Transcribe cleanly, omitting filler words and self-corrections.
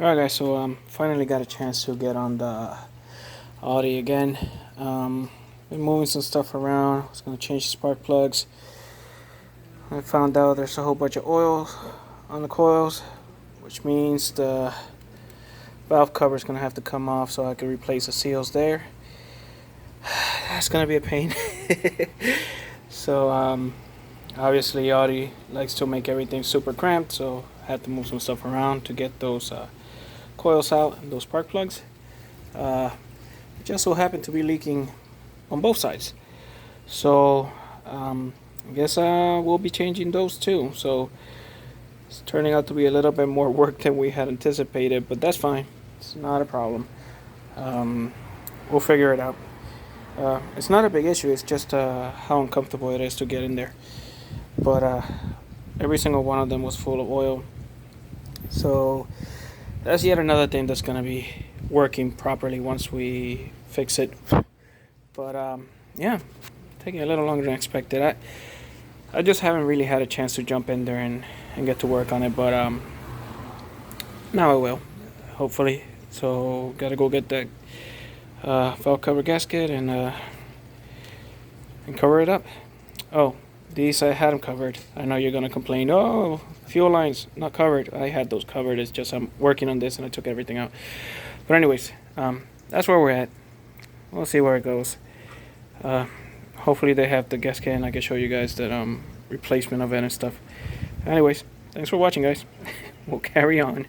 Alright guys, so finally got a chance to get on the Audi again. Been moving some stuff around. I was going to change the spark plugs. I found out there's a whole bunch of oil on the coils, which means the valve cover is going to have to come off so I can replace the seals there. That's going to be a pain. So obviously Audi likes to make everything super cramped, so I had to move some stuff around to get those coils out and those spark plugs. It just so happened to be leaking on both sides, so I guess we'll be changing those too. So it's turning out to be a little bit more work than we had anticipated, but that's fine. It's not a problem. We'll figure it out. It's not a big issue. It's just how uncomfortable it is to get in there. But every single one of them was full of oil, so that's yet another thing that's going to be working properly once we fix it. But yeah, taking a little longer than expected. I just haven't really had a chance to jump in there and get to work on it, but now I will, hopefully. So gotta go get that valve cover gasket and cover it up. Oh, these I had them covered. I know you're gonna complain, oh, fuel lines not covered. I had those covered. It's just I'm working on this and I took everything out. But anyways, that's where we're at. We'll see where it goes. Hopefully they have the gasket and I can show you guys that replacement of it and stuff. Anyways, thanks for watching, guys. We'll carry on.